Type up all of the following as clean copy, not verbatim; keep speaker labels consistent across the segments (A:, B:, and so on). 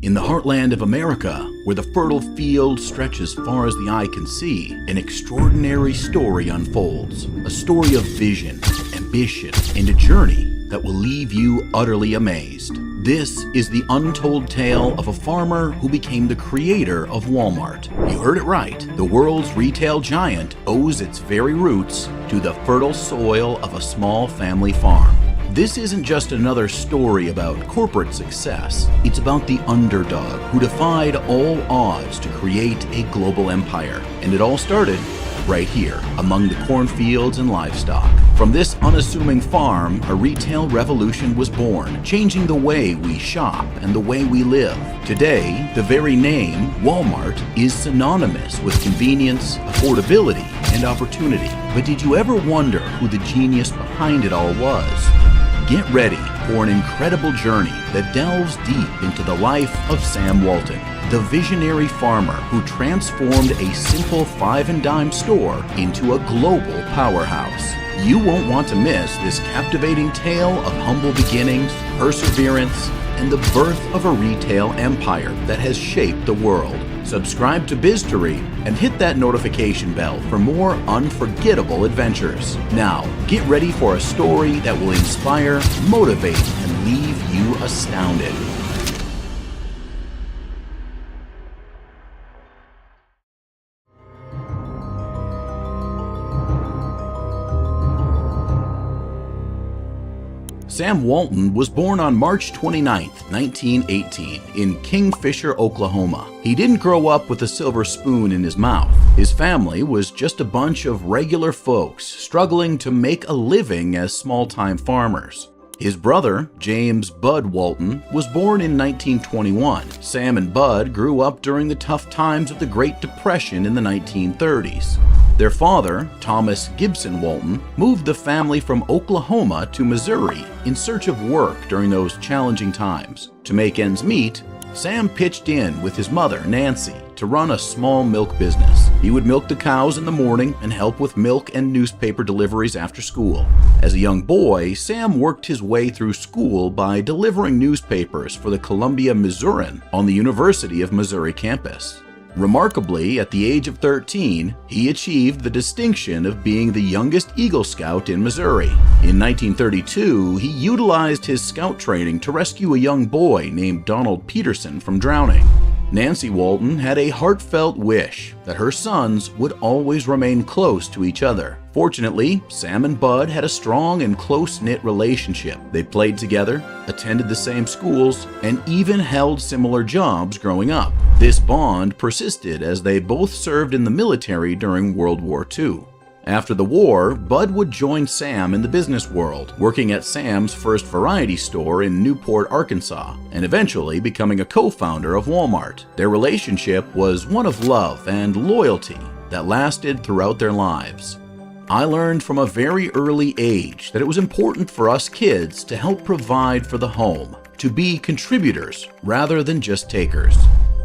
A: In the heartland of America, where the fertile field stretches far as the eye can see, an extraordinary story unfolds. A story of vision, ambition, and a journey that will leave you utterly amazed. This is the untold tale of a farmer who became the creator of Walmart. You heard it right. The world's retail giant owes its very roots to the fertile soil of a small family farm. This isn't just another story about corporate success. It's about the underdog who defied all odds to create a global empire. And it all started right here, among the cornfields and livestock. From this unassuming farm, a retail revolution was born, changing the way we shop and the way we live. Today, the very name, Walmart, is synonymous with convenience, affordability, and opportunity. But did you ever wonder who the genius behind it all was? Get ready for an incredible journey that delves deep into the life of Sam Walton, the visionary farmer who transformed a simple five-and-dime store into a global powerhouse. You won't want to miss this captivating tale of humble beginnings, perseverance, and the birth of a retail empire that has shaped the world. Subscribe to BizTory and hit that notification bell for more unforgettable adventures. Now, get ready for a story that will inspire, motivate, and leave you astounded. Sam Walton was born on March 29, 1918, in Kingfisher, Oklahoma. He didn't grow up with a silver spoon in his mouth. His family was just a bunch of regular folks struggling to make a living as small-time farmers. His brother, James Bud Walton, was born in 1921. Sam and Bud grew up during the tough times of the Great Depression in the 1930s. Their father, Thomas Gibson Walton, moved the family from Oklahoma to Missouri in search of work during those challenging times. To make ends meet, Sam pitched in with his mother, Nancy, to run a small milk business. He would milk the cows in the morning and help with milk and newspaper deliveries after school. As a young boy, Sam worked his way through school by delivering newspapers for the Columbia Missourian on the University of Missouri campus. Remarkably, at the age of 13, he achieved the distinction of being the youngest Eagle Scout in Missouri. In 1932, he utilized his scout training to rescue a young boy named Donald Peterson from drowning. Nancy Walton had a heartfelt wish that her sons would always remain close to each other. Fortunately, Sam and Bud had a strong and close-knit relationship. They played together, attended the same schools, and even held similar jobs growing up. This bond persisted as they both served in the military during World War II. After the war, Bud would join Sam in the business world, working at Sam's first variety store in Newport, Arkansas, and eventually becoming a co-founder of Walmart. Their relationship was one of love and loyalty that lasted throughout their lives. I learned from a very early age that it was important for us kids to help provide for the home, to be contributors rather than just takers.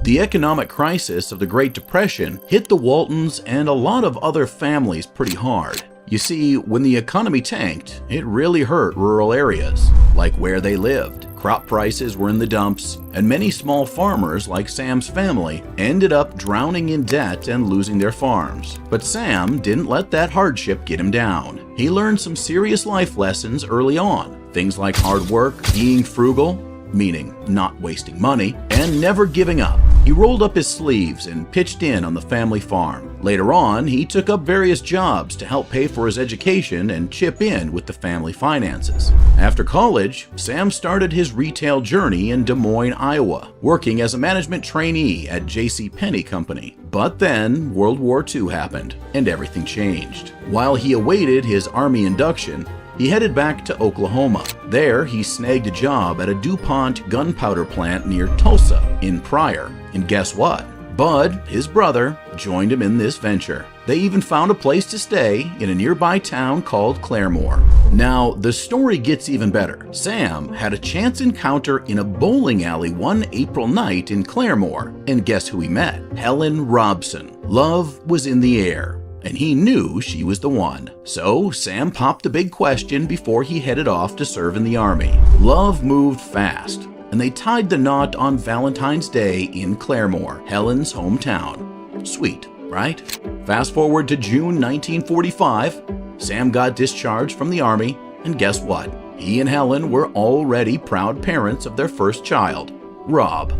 A: The economic crisis of the Great Depression hit the Waltons and a lot of other families pretty hard. You see, when the economy tanked, it really hurt rural areas, like where they lived. Crop prices were in the dumps, and many small farmers, like Sam's family, ended up drowning in debt and losing their farms. But Sam didn't let that hardship get him down. He learned some serious life lessons early on, things like hard work, being frugal, meaning not wasting money, and never giving up. He rolled up his sleeves and pitched in on the family farm. Later on, he took up various jobs to help pay for his education and chip in with the family finances. After college, Sam started his retail journey in Des Moines, Iowa, working as a management trainee at JCPenney Company. But then World War II happened, and everything changed. While he awaited his Army induction, he headed back to Oklahoma. There, he snagged a job at a DuPont gunpowder plant near Tulsa in Pryor. And guess what? Bud, his brother, joined him in this venture. They even found a place to stay in a nearby town called Claremore. Now, the story gets even better. Sam had a chance encounter in a bowling alley one April night in Claremore. And guess who he met? Helen Robson. Love was in the air, and he knew she was the one. So Sam popped the big question before he headed off to serve in the Army. Love moved fast. and they tied the knot on Valentine's Day in Claremore, Helen's hometown. Sweet, right? Fast forward to June 1945, Sam got discharged from the Army, and guess what? He and Helen were already proud parents of their first child, Rob.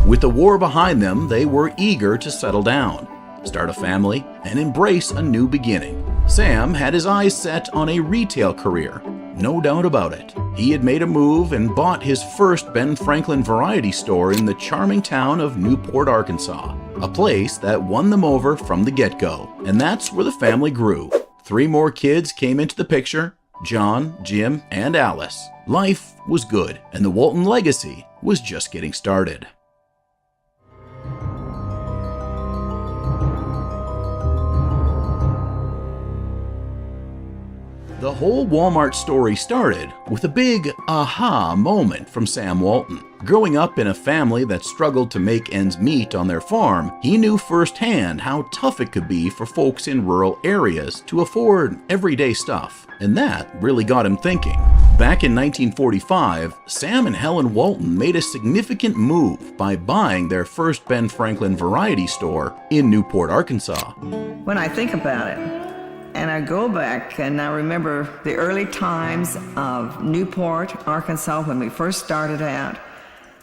A: With the war behind them, they were eager to settle down, start a family, and embrace a new beginning. Sam had his eyes set on a retail career, no doubt about it. He had made a move and bought his first Ben Franklin variety store in the charming town of Newport, Arkansas, a place that won them over from the get-go. And that's where the family grew. 3 more kids came into the picture: John, Jim, and Alice. Life was good, and the Walton legacy was just getting started. The whole Walmart story started with a big aha moment from Sam Walton. Growing up in a family that struggled to make ends meet on their farm, he knew firsthand how tough it could be for folks in rural areas to afford everyday stuff. And that really got him thinking. Back in 1945, Sam and Helen Walton made a significant move by buying their first Ben Franklin variety store in Newport, Arkansas.
B: When I think about it, and I go back and I remember the early times of Newport, Arkansas, when we first started out.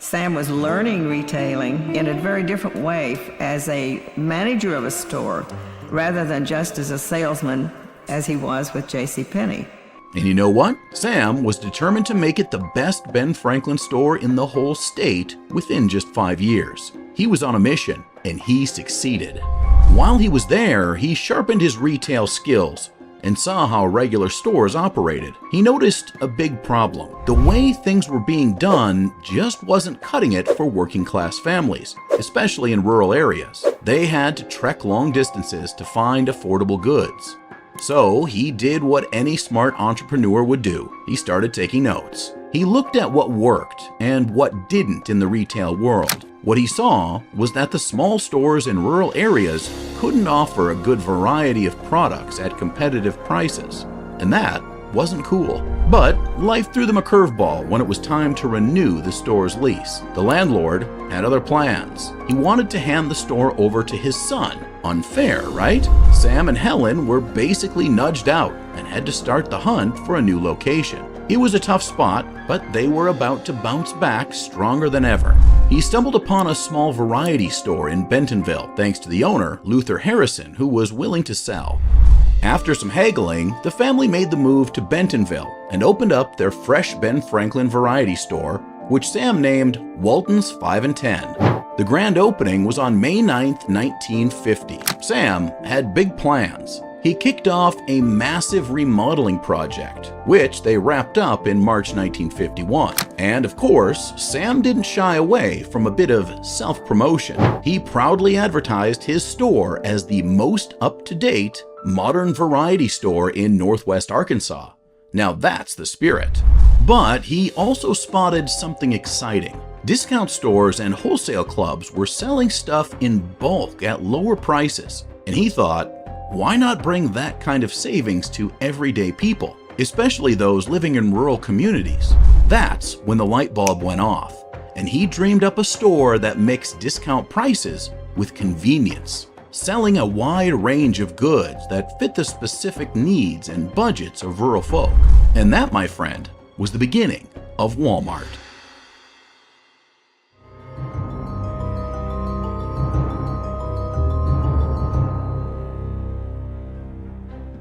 B: Sam was learning retailing in a very different way as a manager of a store rather than just as a salesman as he was with JCPenney.
A: And you know what? Sam was determined to make it the best Ben Franklin store in the whole state within just 5 years. He was on a mission, and he succeeded. While he was there, he sharpened his retail skills and saw how regular stores operated. He noticed a big problem. The way things were being done just wasn't cutting it for working-class families, especially in rural areas. They had to trek long distances to find affordable goods. So he did what any smart entrepreneur would do. He started taking notes. He looked at what worked and what didn't in the retail world. What he saw was that the small stores in rural areas couldn't offer a good variety of products at competitive prices, and that wasn't cool. But life threw them a curveball when it was time to renew the store's lease. The landlord had other plans. He wanted to hand the store over to his son. Unfair, right? Sam and Helen were basically nudged out and had to start the hunt for a new location. It was a tough spot, but they were about to bounce back stronger than ever. He stumbled upon a small variety store in Bentonville, thanks to the owner, Luther Harrison, who was willing to sell. After some haggling, the family made the move to Bentonville and opened up their fresh Ben Franklin variety store, which Sam named Walton's 5 and 10. The grand opening was on May 9th, 1950. Sam had big plans. He kicked off a massive remodeling project, which they wrapped up in March 1951. And of course, Sam didn't shy away from a bit of self-promotion. He proudly advertised his store as the most up-to-date, modern variety store in Northwest Arkansas. Now that's the spirit. But he also spotted something exciting. Discount stores and wholesale clubs were selling stuff in bulk at lower prices, and he thought, why not bring that kind of savings to everyday people, especially those living in rural communities? That's when the light bulb went off, and he dreamed up a store that mixed discount prices with convenience, selling a wide range of goods that fit the specific needs and budgets of rural folk. And that, my friend, was the beginning of Walmart.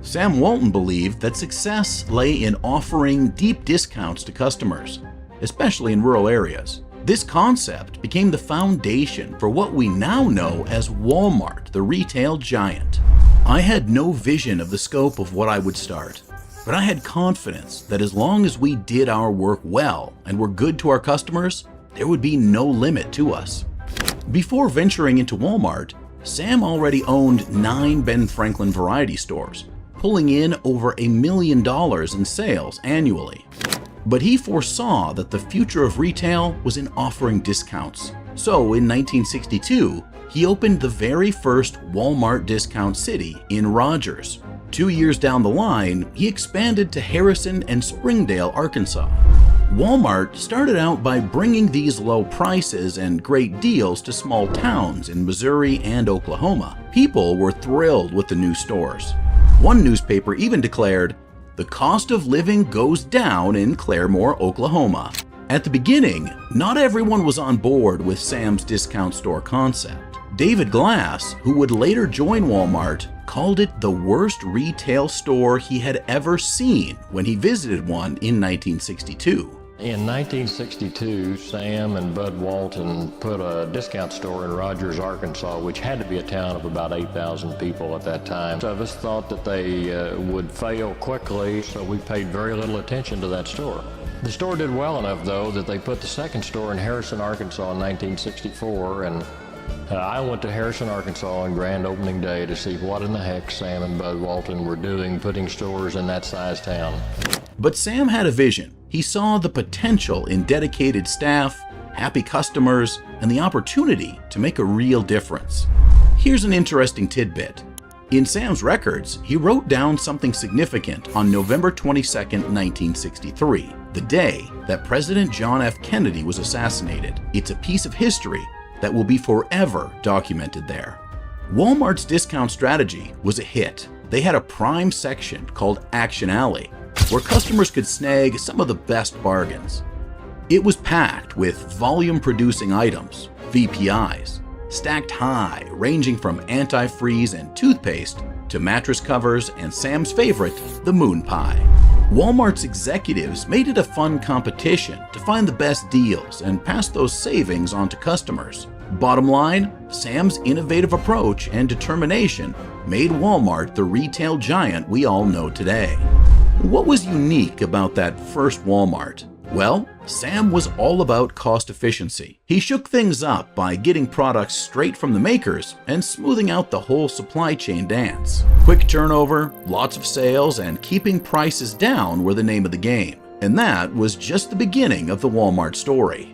A: Sam Walton believed that success lay in offering deep discounts to customers, especially in rural areas. This concept became the foundation for what we now know as Walmart, the retail giant. I had no vision of the scope of what I would start, but I had confidence that as long as we did our work well and were good to our customers, there would be no limit to us. Before venturing into Walmart, Sam already owned 9 Ben Franklin variety stores, pulling in over $1 million in sales annually. But he foresaw that the future of retail was in offering discounts. So in 1962, he opened the very first Walmart Discount City in Rogers. 2 years down the line, he expanded to Harrison and Springdale, Arkansas. Walmart started out by bringing these low prices and great deals to small towns in Missouri and Oklahoma. People were thrilled with the new stores. One newspaper even declared, "The cost of living goes down in Claremore, Oklahoma." At the beginning, not everyone was on board with Sam's discount store concept. David Glass, who would later join Walmart, called it the worst retail store he had ever seen when he visited one in 1962.
C: In 1962, Sam and Bud Walton put a discount store in Rogers, Arkansas, which had to be a town of about 8,000 people at that time. Some of us thought that they would fail quickly, so we paid very little attention to that store. The store did well enough, though, that they put the second store in Harrison, Arkansas in 1964, and I went to Harrison, Arkansas on grand opening day to see what in the heck Sam and Bud Walton were doing putting stores in that size town.
A: But Sam had a vision. He saw the potential in dedicated staff, happy customers, and the opportunity to make a real difference. Here's an interesting tidbit. In Sam's records, he wrote down something significant on November 22, 1963, the day that President John F. Kennedy was assassinated. It's a piece of history that will be forever documented there. Walmart's discount strategy was a hit. They had a prime section called Action Alley, where customers could snag some of the best bargains. It was packed with volume-producing items, VPIs, stacked high, ranging from antifreeze and toothpaste to mattress covers and Sam's favorite, the moon pie. Walmart's executives made it a fun competition to find the best deals and pass those savings on to customers. Bottom line, Sam's innovative approach and determination made Walmart the retail giant we all know today. What was unique about that first Walmart? Well, Sam was all about cost efficiency. He shook things up by getting products straight from the makers and smoothing out the whole supply chain dance. Quick turnover, lots of sales, and keeping prices down were the name of the game. And that was just the beginning of the Walmart story.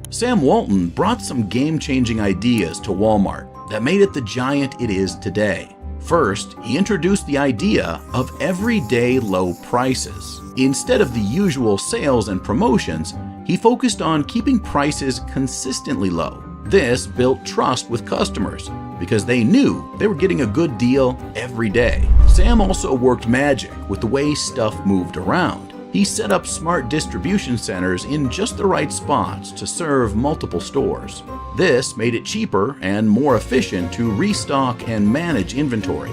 A: Sam Walton brought some game-changing ideas to Walmart that made it the giant it is today. First, he introduced the idea of everyday low prices. Instead of the usual sales and promotions, he focused on keeping prices consistently low. This built trust with customers because they knew they were getting a good deal every day. Sam also worked magic with the way stuff moved around. He set up smart distribution centers in just the right spots to serve multiple stores. This made it cheaper and more efficient to restock and manage inventory.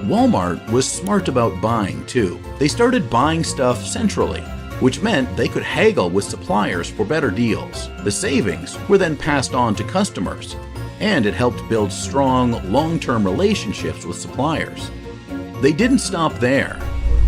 A: Walmart was smart about buying too. They started buying stuff centrally, which meant they could haggle with suppliers for better deals. The savings were then passed on to customers, and it helped build strong, long-term relationships with suppliers. They didn't stop there.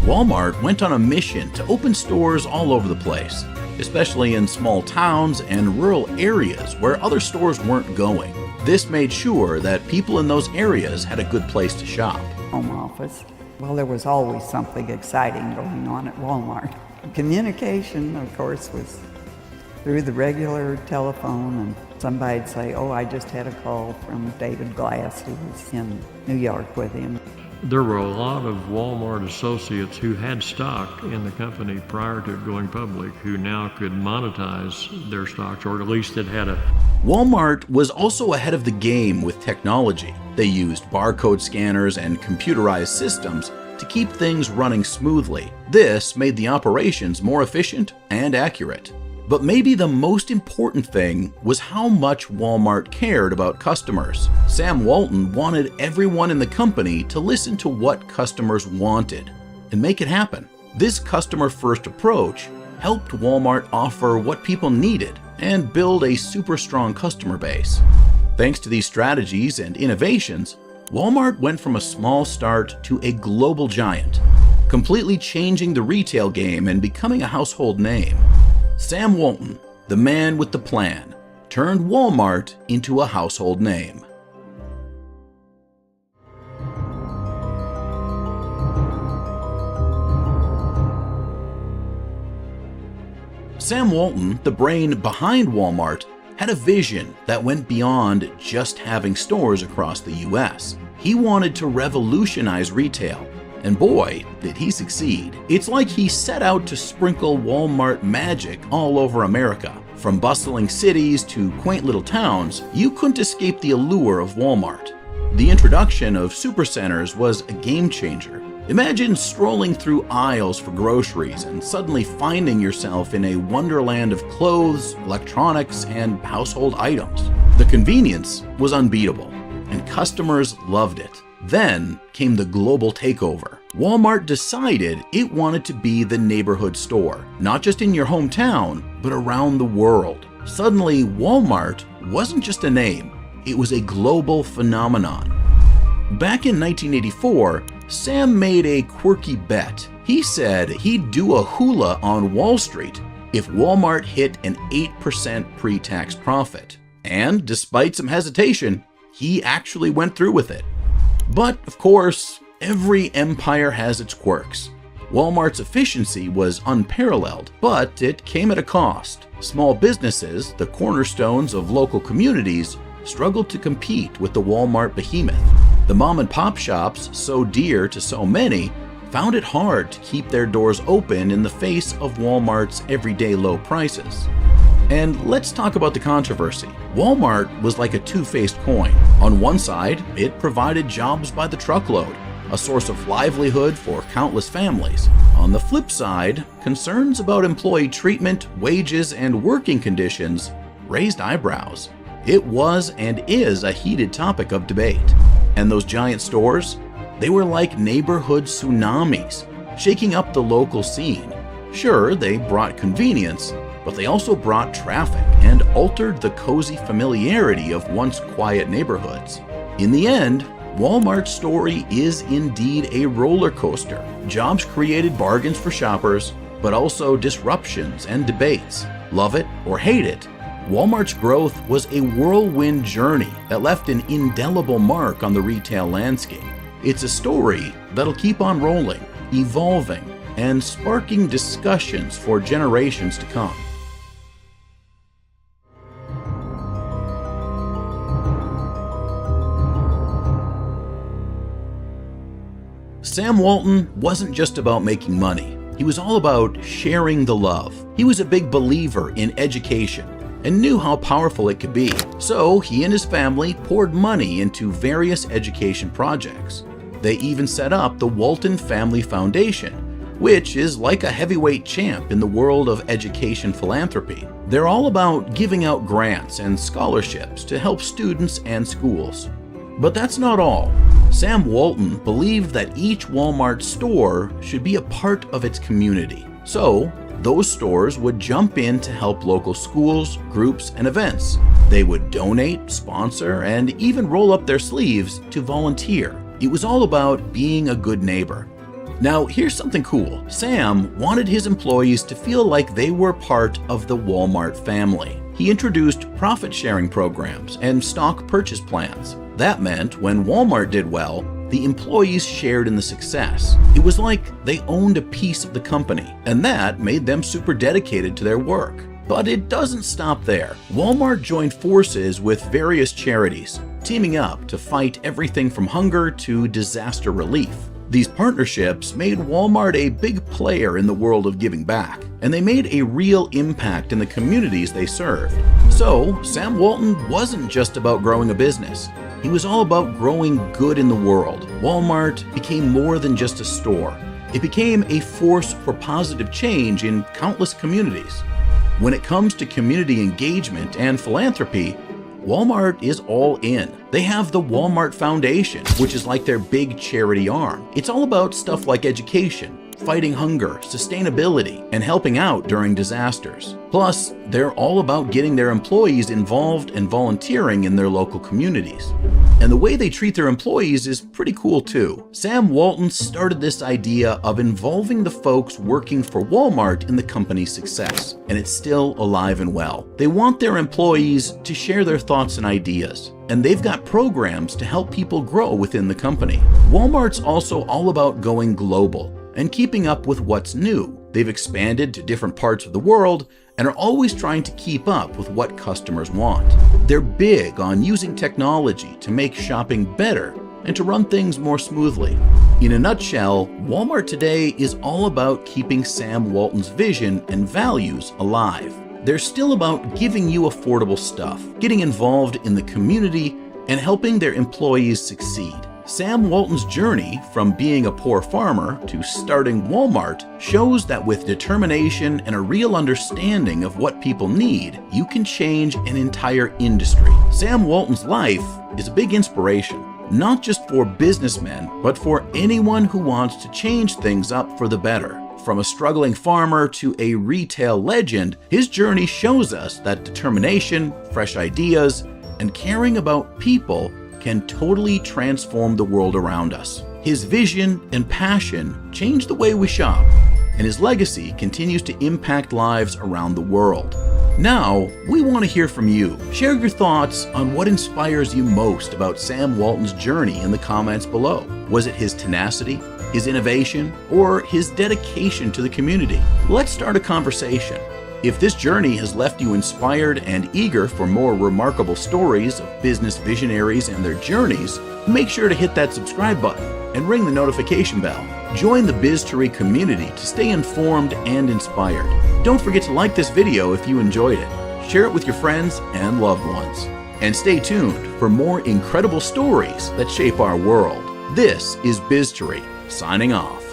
A: Walmart went on a mission to open stores all over the place, especially in small towns and rural areas where other stores weren't going. This made sure that people in those areas had a good place to shop.
D: Home office. Well, there was always something exciting going on at Walmart. Communication, of course, was through the regular telephone, and somebody'd say, "Oh, I just had a call from David Glass, who was in New York with him."
C: There were a lot of Walmart associates who had stock in the company prior to it going public who now could monetize their stocks, or at least it had a...
A: Walmart was also ahead of the game with technology. They used barcode scanners and computerized systems to keep things running smoothly. This made the operations more efficient and accurate. But maybe the most important thing was how much Walmart cared about customers. Sam Walton wanted everyone in the company to listen to what customers wanted and make it happen. This customer-first approach helped Walmart offer what people needed and build a super strong customer base. Thanks to these strategies and innovations, Walmart went from a small start to a global giant, completely changing the retail game and becoming a household name. Sam Walton, the man with the plan, turned Walmart into a household name. Sam Walton, the brain behind Walmart, had a vision that went beyond just having stores across the US. He wanted to revolutionize retail. And boy, did he succeed. It's like he set out to sprinkle Walmart magic all over America. From bustling cities to quaint little towns, you couldn't escape the allure of Walmart. The introduction of supercenters was a game changer. Imagine strolling through aisles for groceries and suddenly finding yourself in a wonderland of clothes, electronics, and household items. The convenience was unbeatable, and customers loved it. Then came the global takeover. Walmart decided it wanted to be the neighborhood store, not just in your hometown, but around the world. Suddenly, Walmart wasn't just a name, it was a global phenomenon. Back in 1984, Sam made a quirky bet. He said he'd do a hula on Wall Street if Walmart hit an 8% pre-tax profit. And despite some hesitation, he actually went through with it. But of course, every empire has its quirks. Walmart's efficiency was unparalleled, but it came at a cost. Small businesses, the cornerstones of local communities, struggled to compete with the Walmart behemoth. The mom-and-pop shops, so dear to so many, found it hard to keep their doors open in the face of Walmart's everyday low prices. And let's talk about the controversy. Walmart was like a two-faced coin. On one side, it provided jobs by the truckload, a source of livelihood for countless families. On the flip side, concerns about employee treatment, wages, and working conditions raised eyebrows. It was and is a heated topic of debate. And those giant stores, they were like neighborhood tsunamis, shaking up the local scene. Sure, they brought convenience, but they also brought traffic and altered the cozy familiarity of once quiet neighborhoods. In the end, Walmart's story is indeed a roller coaster. Jobs created bargains for shoppers, but also disruptions and debates. Love it or hate it, Walmart's growth was a whirlwind journey that left an indelible mark on the retail landscape. It's a story that'll keep on rolling, evolving, and sparking discussions for generations to come. Sam Walton wasn't just about making money. He was all about sharing the love. He was a big believer in education and knew how powerful it could be. So he and his family poured money into various education projects. They even set up the Walton Family Foundation, which is like a heavyweight champ in the world of education philanthropy. They're all about giving out grants and scholarships to help students and schools. But that's not all. Sam Walton believed that each Walmart store should be a part of its community. So those stores would jump in to help local schools, groups, and events. They would donate, sponsor, and even roll up their sleeves to volunteer. It was all about being a good neighbor. Now, here's something cool. Sam wanted his employees to feel like they were part of the Walmart family. He introduced profit-sharing programs and stock purchase plans. That meant when Walmart did well, the employees shared in the success. It was like they owned a piece of the company, and that made them super dedicated to their work. But it doesn't stop there. Walmart joined forces with various charities, teaming up to fight everything from hunger to disaster relief. These partnerships made Walmart a big player in the world of giving back, and they made a real impact in the communities they served. So, Sam Walton wasn't just about growing a business. He was all about growing good in the world. Walmart became more than just a store. It became a force for positive change in countless communities. When it comes to community engagement and philanthropy, Walmart is all in. They have the Walmart Foundation, which is like their big charity arm. It's all about stuff like education, fighting hunger, sustainability, and helping out during disasters. Plus, they're all about getting their employees involved and volunteering in their local communities. And the way they treat their employees is pretty cool too. Sam Walton started this idea of involving the folks working for Walmart in the company's success, and it's still alive and well. They want their employees to share their thoughts and ideas, and they've got programs to help people grow within the company. Walmart's also all about going global and keeping up with what's new. They've expanded to different parts of the world and are always trying to keep up with what customers want. They're big on using technology to make shopping better and to run things more smoothly. In a nutshell, Walmart today is all about keeping Sam Walton's vision and values alive. They're still about giving you affordable stuff, getting involved in the community, and helping their employees succeed. Sam Walton's journey from being a poor farmer to starting Walmart shows that with determination and a real understanding of what people need, you can change an entire industry. Sam Walton's life is a big inspiration, not just for businessmen, but for anyone who wants to change things up for the better. From a struggling farmer to a retail legend, his journey shows us that determination, fresh ideas, and caring about people can totally transform the world around us. His vision and passion change the way we shop, and his legacy continues to impact lives around the world. Now, we want to hear from you. Share your thoughts on what inspires you most about Sam Walton's journey in the comments below. Was it his tenacity, his innovation, or his dedication to the community? Let's start a conversation. If this journey has left you inspired and eager for more remarkable stories of business visionaries and their journeys, make sure to hit that subscribe button and ring the notification bell. Join the BizTory community to stay informed and inspired. Don't forget to like this video if you enjoyed it. Share it with your friends and loved ones. And stay tuned for more incredible stories that shape our world. This is BizTory, signing off.